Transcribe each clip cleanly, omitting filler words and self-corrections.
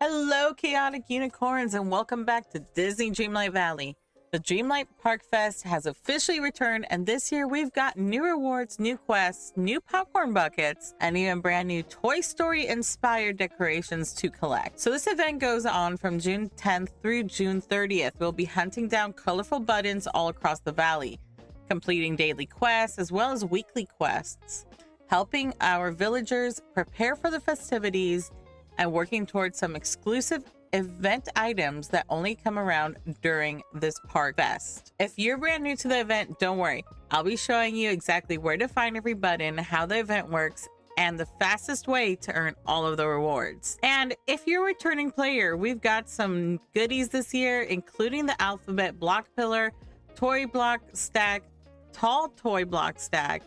Hello, chaotic unicorns, and welcome back to Disney Dreamlight Valley. The Dreamlight Park Fest has officially returned, and this year we've got new rewards, new quests, new popcorn buckets, and even brand new Toy Story inspired decorations to collect. So this event goes on from June 10th through June 30th. We'll be hunting down colorful buttons all across the valley, completing daily quests as well as weekly quests, helping our villagers prepare for the festivities, and working towards some exclusive event items that only come around during this park fest. If you're brand new to the event, don't worry. I'll be showing you exactly where to find every button, how the event works, and the fastest way to earn all of the rewards. And if you're a returning player, we've got some goodies this year, including the alphabet block pillar, toy block stack, tall toy block stack,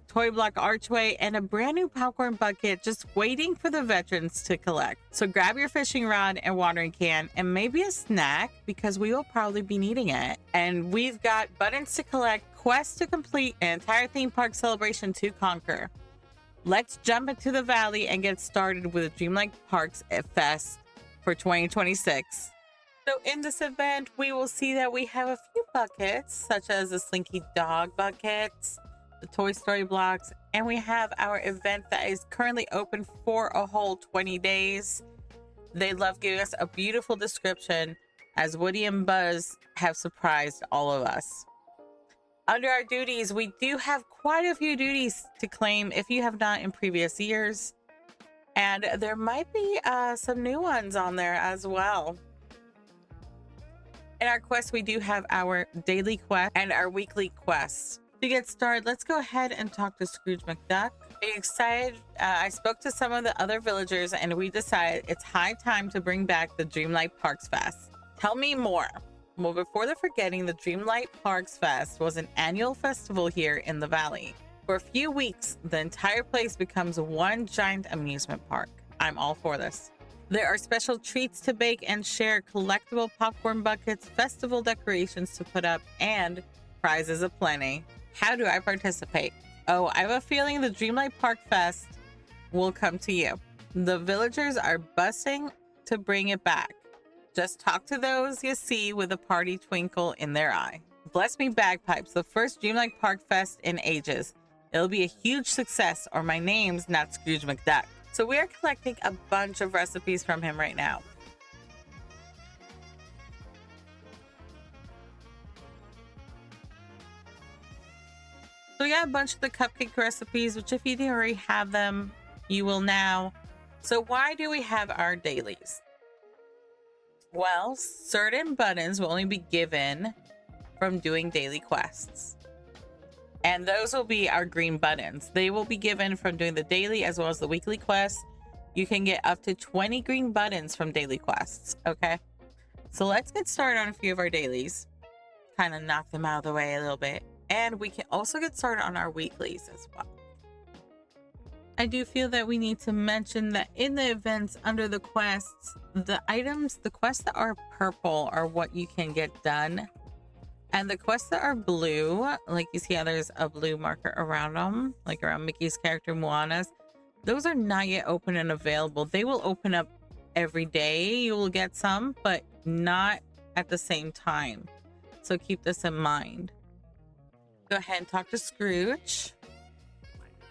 toy block archway, and a brand new popcorn bucket just waiting for the veterans to collect. So grab your fishing rod and watering can and maybe a snack because we will probably be needing it. And we've got buttons to collect, quests to complete, an entire theme park celebration to conquer. Let's jump into the valley and get started with the Dreamlight Parks Fest for 2026. So in this event, we will see that we have a few buckets, such as the Slinky Dog buckets, the Toy Story blocks, and we have our event that is currently open for a whole 20 days. They love giving us a beautiful description as Woody and Buzz have surprised all of us. Under our duties, we do have quite a few duties to claim if you have not in previous years, and there might be some new ones on there as well. In our quest, we do have our daily quest and our weekly quests. To get started, let's go ahead and talk to Scrooge McDuck. Are you excited? I spoke to some of the other villagers and we decided it's high time to bring back the Dreamlight Parks Fest. Tell me more. Well, before the forgetting, the Dreamlight Parks Fest was an annual festival here in the valley. For a few weeks, the entire place becomes one giant amusement park. I'm all for this. There are special treats to bake and share, collectible popcorn buckets, festival decorations to put up, and prizes aplenty. How do I participate? Oh, I have a feeling the Dreamlight Park Fest will come to you. The villagers are busting to bring it back. Just talk to those you see with a party twinkle in their eye. Bless Me Bagpipes, the first Dreamlight Park Fest in ages. It'll be a huge success, or my name's not Scrooge McDuck. So we are collecting a bunch of recipes from him right now. So we got a bunch of the cupcake recipes, which if you didn't already have them, you will now. So why do we have our dailies? Well, certain buttons will only be given from doing daily quests. And those will be our green buttons. They will be given from doing the daily as well as the weekly quests. You can get up to 20 green buttons from daily quests, okay? So let's get started on a few of our dailies. Kind of knock them out of the way a little bit. And we can also get started on our weeklies as well. I do feel that we need to mention that in the events under the quests, the quests that are purple are what you can get done. And the quests that are blue, like you see how there's a blue marker around them, like around Mickey's character Moana's, those are not yet open and available. They will open up every day. You will get some, but not at the same time. So keep this in mind. Go ahead and talk to Scrooge.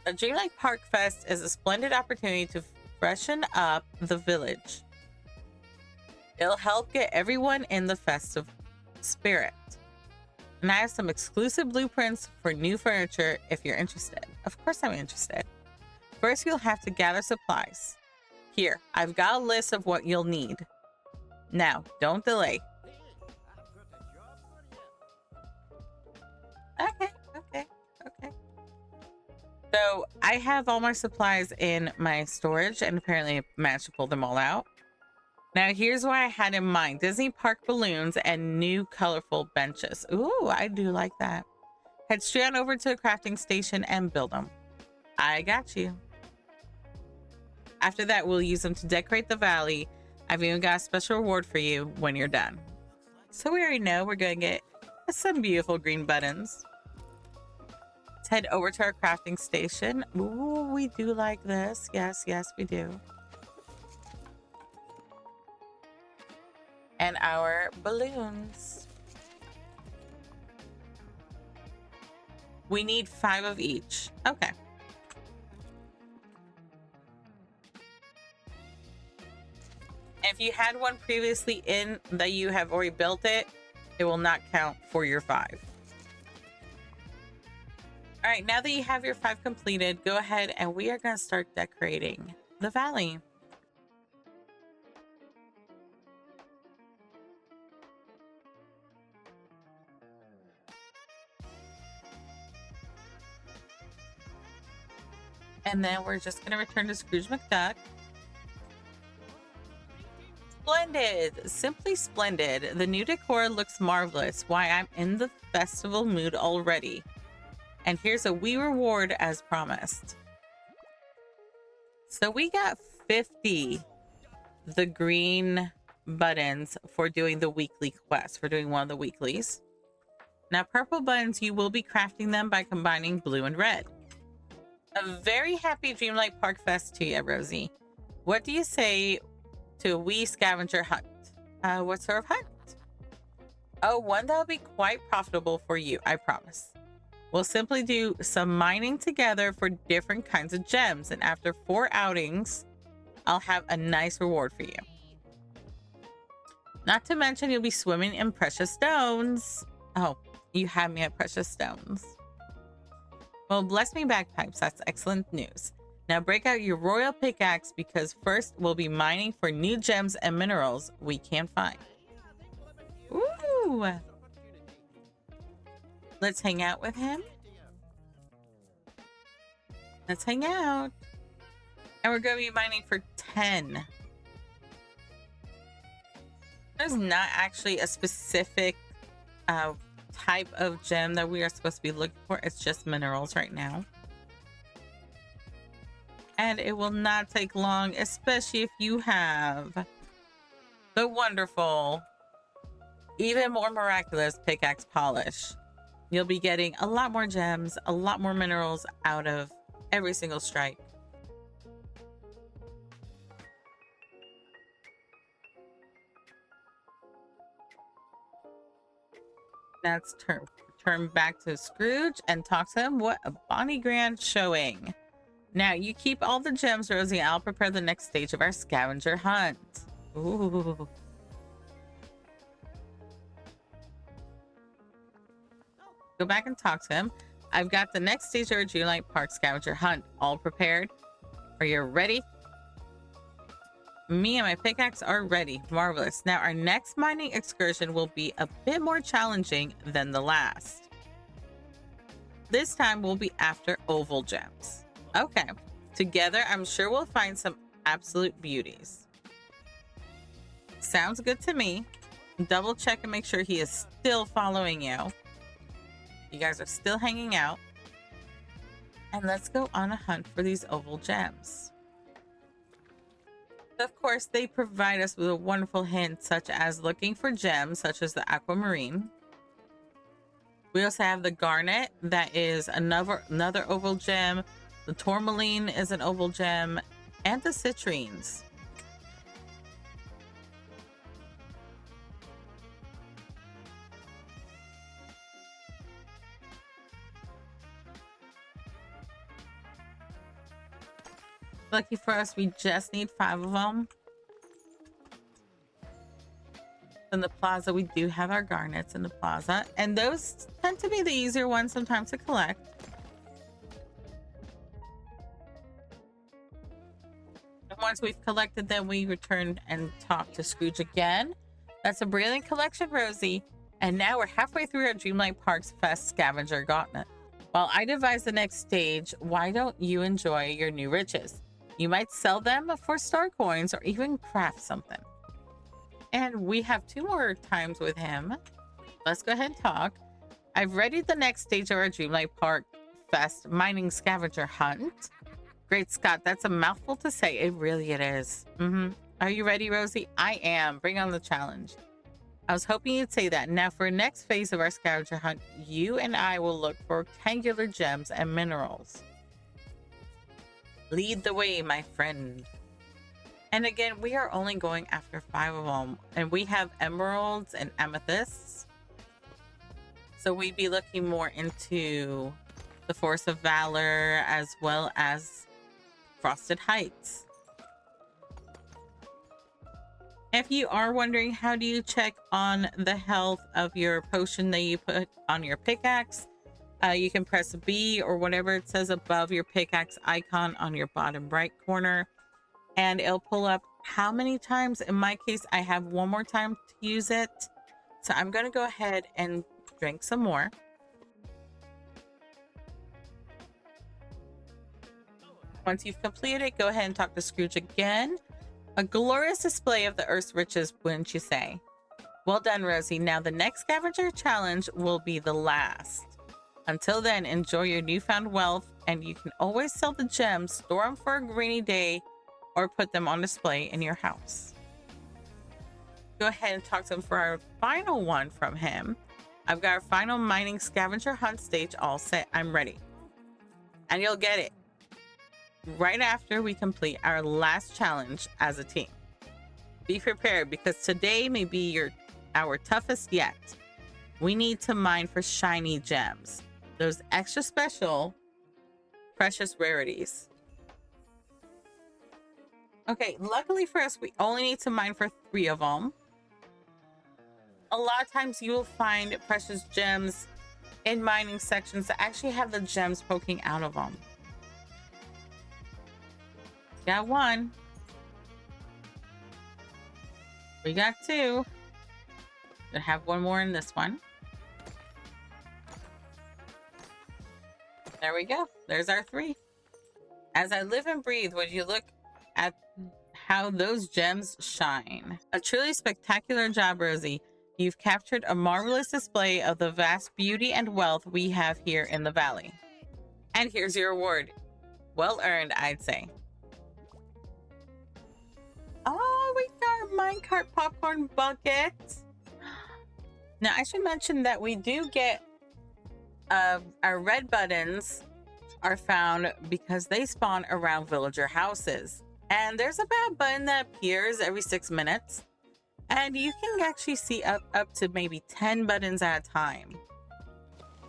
The Dreamlight Park Fest is a splendid opportunity to freshen up the village. It'll help get everyone in the festive spirit. And I have some exclusive blueprints for new furniture if you're interested. Of course I'm interested. First, you'll have to gather supplies. Here, I've got a list of what you'll need. Now, don't delay. Okay. So I have all my supplies in my storage and apparently I managed to pull them all out. Now here's what I had in mind. Disney Park balloons and new colorful benches. Ooh, I do like that. Head straight on over to the crafting station and build them. I got you. After that, we'll use them to decorate the valley. I've even got a special reward for you when you're done. So we already know we're going to get some beautiful green buttons. Let's head over to our crafting station. Ooh, we do like this. Yes, we do. and our balloons. We need 5 of each. Okay. If you had one previously in that you have already built it, it will not count for your 5. All right, now that you have your 5 completed, go ahead and we are going to start decorating the valley. And then we're just going to return to Scrooge McDuck. Splendid! Simply splendid. The new decor looks marvelous. Why, I'm in the festival mood already. And here's a wee reward as promised. So we got 50 the green buttons for doing the weekly quest, for doing one of the weeklies. Now, purple buttons, you will be crafting them by combining blue and red. A very happy Dreamlight Park Fest to you, Rosie. What do you say to a wee scavenger hunt? What sort of hunt? Oh, one that'll be quite profitable for you, I promise. We'll simply do some mining together for different kinds of gems, and after 4 outings, I'll have a nice reward for you. Not to mention, you'll be swimming in precious stones. Oh, you have me at precious stones. Well, bless me bagpipes. That's excellent news. Now break out your royal pickaxe because first we'll be mining for new gems and minerals we can't find. Ooh. Let's hang out with him. Let's hang out. And we're going to be mining for 10. There's not actually a specific type of gem that we are supposed to be looking for. It's just minerals right now. And it will not take long, especially if you have the wonderful, even more miraculous pickaxe polish. You'll be getting a lot more gems, a lot more minerals out of every single strike. Let's turn back to Scrooge and talk to him. What a bonny grand showing. Now, you keep all the gems, Rosie. I'll prepare the next stage of our scavenger hunt. Ooh. Go back and talk to him. I've got the next stage of our Dreamlight Park scavenger hunt all prepared. Are you ready? Me and my pickaxe are ready. Marvelous. Now, our next mining excursion will be a bit more challenging than the last. This time, we'll be after oval gems. Okay. Together, I'm sure we'll find some absolute beauties. Sounds good to me. Double check and make sure he is still following you. You guys are still hanging out. And let's go on a hunt for these oval gems. Of course, they provide us with a wonderful hint, such as looking for gems, such as the aquamarine. We also have the garnet, that is another oval gem. The tourmaline is an oval gem, and the citrines. Lucky for us, we just need 5 of them. In the plaza, we do have our garnets in the plaza, and those tend to be the easier ones sometimes to collect. And once we've collected them, we return and talk to Scrooge again. That's a brilliant collection, Rosie. And now we're halfway through our Dreamlight Parks Fest scavenger gauntlet. While I devise the next stage, why don't you enjoy your new riches? You might sell them for star coins or even craft something. And we have 2 more times with him. Let's go ahead and talk. I've readied the next stage of our Dreamlight Park Fest mining scavenger hunt. Great Scott, that's a mouthful to say. It is. Are you ready, Rosie? I am. Bring on the challenge. I was hoping you'd say that. Now for the next phase of our scavenger hunt, you and I will look for rectangular gems and minerals. Lead the way, my friend. And again, we are only going after 5 of them. And we have emeralds and amethysts. So we'd be looking more into the Force of Valor as well as Frosted Heights. If you are wondering, how do you check on the health of your potion that you put on your pickaxe? You can press B or whatever it says above your pickaxe icon on your bottom right corner, and it'll pull up how many times. In my case, I have one more time to use it. So I'm going to go ahead and drink some more. Once you've completed it, go ahead and talk to Scrooge again. A glorious display of the Earth's riches, wouldn't you say? Well done, Rosie. Now the next scavenger challenge will be the last. Until then, enjoy your newfound wealth, and you can always sell the gems, store them for a rainy day, or put them on display in your house. Go ahead and talk to him for our final one from him. I've got our final mining scavenger hunt stage all set. I'm ready. And you'll get it right after we complete our last challenge as a team. Be prepared, because today may be our toughest yet. We need to mine for shiny gems, those extra special precious rarities. Okay, luckily for us, we only need to mine for 3 of them. A lot of times you will find precious gems in mining sections that actually have the gems poking out of them. Got 1. We got 2. Gonna have 1 more in this one. There we go. There's our 3. As I live and breathe, would you look at how those gems shine? A truly spectacular job, Rosie. You've captured a marvelous display of the vast beauty and wealth we have here in the valley. And here's your reward. Well earned, I'd say. Oh, we got our minecart popcorn bucket. Now, I should mention that we do get our red buttons are found because they spawn around villager houses. And there's a bad button that appears every 6 minutes. And you can actually see up to maybe 10 buttons at a time.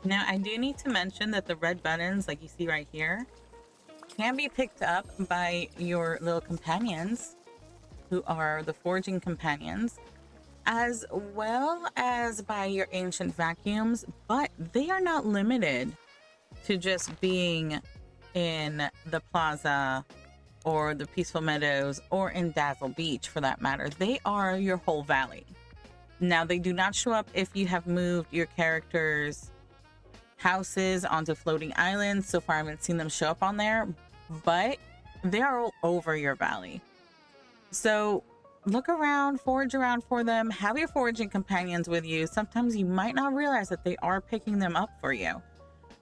Now, I do need to mention that the red buttons, like you see right here, can be picked up by your little companions, who are the foraging companions, as well as by your ancient vacuums, but they are not limited to just being in the plaza or the peaceful meadows or in Dazzle Beach for that matter. They are your whole valley. Now, they do not show up if you have moved your characters' houses onto floating islands. So far I haven't seen them show up on there, but they are all over your valley. So look around, forage around for them, have your foraging companions with you. Sometimes you might not realize that they are picking them up for you.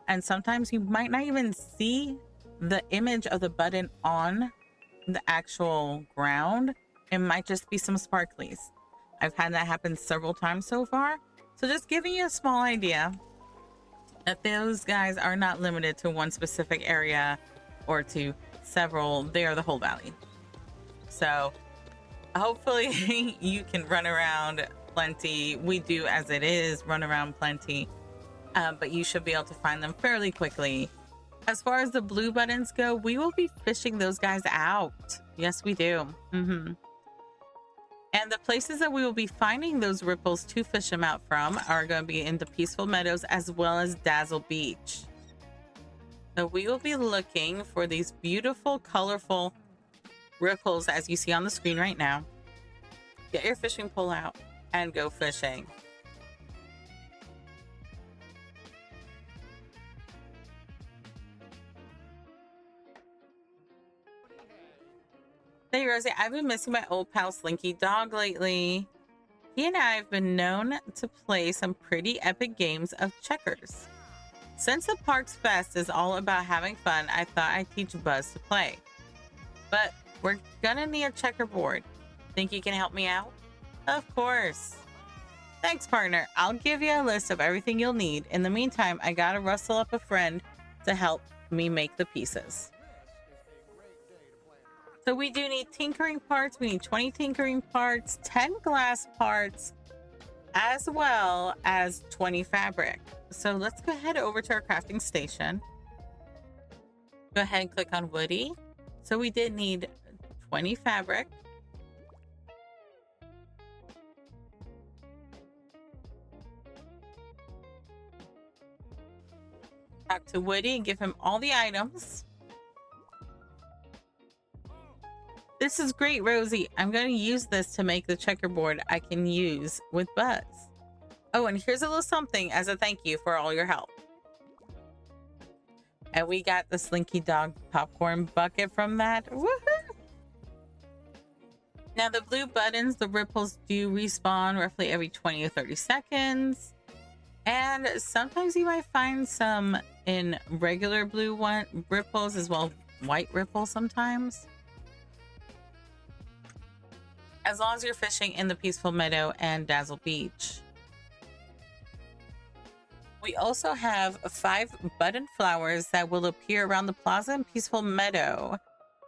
And sometimes you might not even see the image of the button on the actual ground. It might just be some sparklies. I've had that happen several times so far. So just giving you a small idea that those guys are not limited to one specific area or to several. They are the whole valley. So hopefully you can run around plenty. We do, as it is, run around plenty. But you should be able to find them fairly quickly. As far as the blue buttons go, we will be fishing those guys out. Yes, we do. And the places that we will be finding those ripples to fish them out from are going to be in the Peaceful Meadows as well as Dazzle Beach. So we will be looking for these beautiful, colorful ripples as you see on the screen right now. Get your fishing pole out and go fishing. Hey Rosie, I've been missing my old pal Slinky Dog lately. He and I have been known to play some pretty epic games of checkers. Since the Parks Fest is all about having fun, I thought I'd teach Buzz to play. But we're gonna need a checkerboard. Think you can help me out? Of course. Thanks, partner. I'll give you a list of everything you'll need. In the meantime, I gotta rustle up a friend to help me make the pieces. So we do need tinkering parts. We need 20 tinkering parts, 10 glass parts, as well as 20 fabric. So let's go ahead over to our crafting station. Go ahead and click on Woody. So we did need 20 fabric. Talk to Woody and give him all the items. This is great, Rosie. I'm going to use this to make the checkerboard I can use with Buzz. Oh, and here's a little something as a thank you for all your help. And we got the Slinky Dog popcorn bucket from that. Woohoo! Now the blue buttons, the ripples do respawn roughly every 20 or 30 seconds. And sometimes you might find some in regular blue ripples as well as white ripples sometimes. As long as you're fishing in the Peaceful Meadow and Dazzle Beach. We also have 5 button flowers that will appear around the plaza and Peaceful Meadow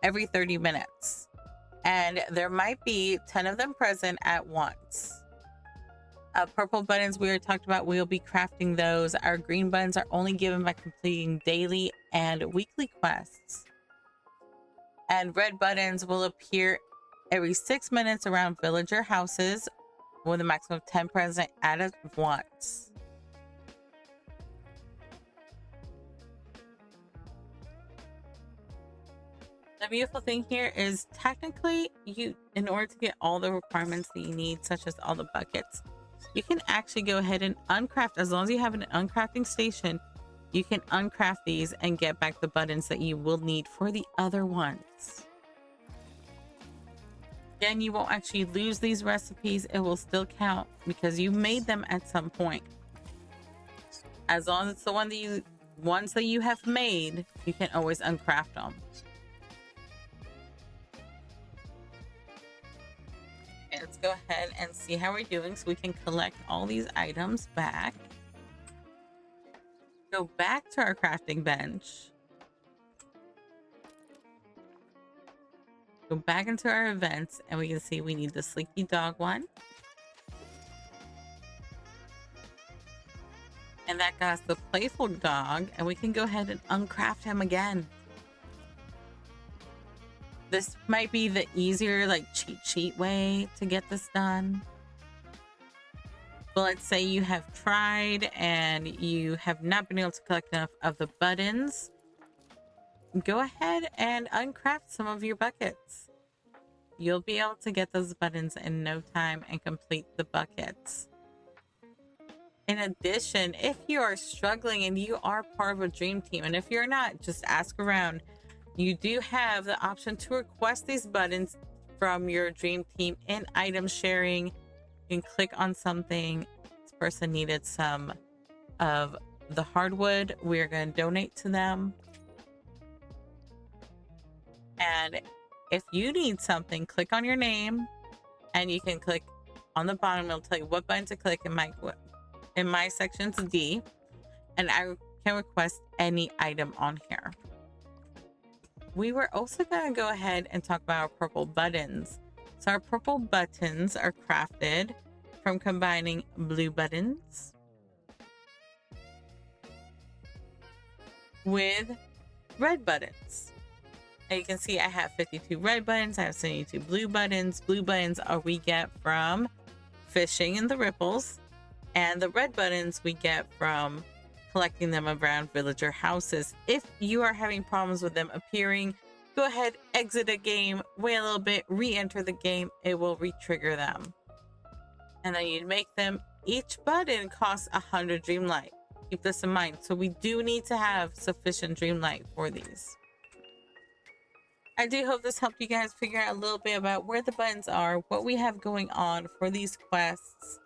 every 30 minutes. And there might be 10 of them present at once. Purple buttons we already talked about, we'll be crafting those. Our green buttons are only given by completing daily and weekly quests. And red buttons will appear every 6 minutes around villager houses with a maximum of 10 present at once. The beautiful thing here is technically in order to get all the requirements that you need, such as all the buckets, you can actually go ahead and uncraft. As long as you have an uncrafting station, you can uncraft these and get back the buttons that you will need for the other ones. Again, you won't actually lose these recipes. It will still count because you made them at some point. As long as it's the ones that you have made, you can always uncraft them. Okay, let's go ahead and see how we're doing so we can collect all these items back. Go back to our crafting bench. Go back into our events and we can see we need the Slinky Dog one. And that got us the Playful Dog, and we can go ahead and uncraft him again. This might be the easier, like, cheat sheet way to get this done. But let's say you have tried and you have not been able to collect enough of the buttons. Go ahead and uncraft some of your buckets. You'll be able to get those buttons in no time and complete the buckets. In addition, if you are struggling and you are part of a dream team, and if you're not, just ask around. You do have the option to request these buttons from your dream team in item sharing. You can click on something. This person needed some of the hardwood. We're going to donate to them. And if you need something, click on your name and you can click on the bottom. It'll tell you what button to click in my section's D, and I can request any item on here. We were also going to go ahead and talk about our purple buttons. So our purple buttons are crafted from combining blue buttons with red buttons. And you can see I have 52 red buttons, I have 72 blue buttons. Blue buttons are we get from fishing in the ripples, and the red buttons we get from collecting them around villager houses. If you are having problems with them appearing, go ahead, exit a game, wait a little bit, re-enter the game, it will re-trigger them. And then you make them. Each button costs 100 Dreamlight. Keep this in mind. So we do need to have sufficient Dreamlight for these. I do hope this helped you guys figure out a little bit about where the buttons are, what we have going on for these quests.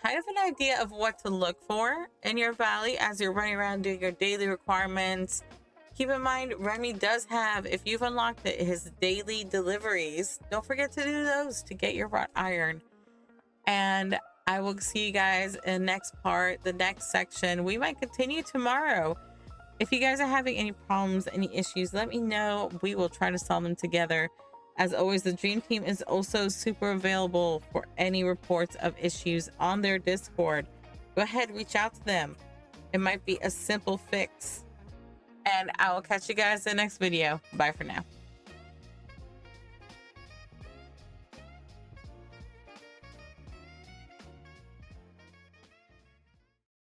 Kind of an idea of what to look for in your valley as you're running around doing your daily requirements. Keep in mind, Remy does have, if you've unlocked it, his daily deliveries. Don't forget to do those to get your wrought iron. And I will see you guys in the next part, the next section. We might continue tomorrow. If you guys are having any problems, any issues, let me know. We will try to solve them together. As always, the Dream Team is also super available for any reports of issues on their Discord. Go ahead, reach out to them. It might be a simple fix. And I will catch you guys in the next video. Bye for now.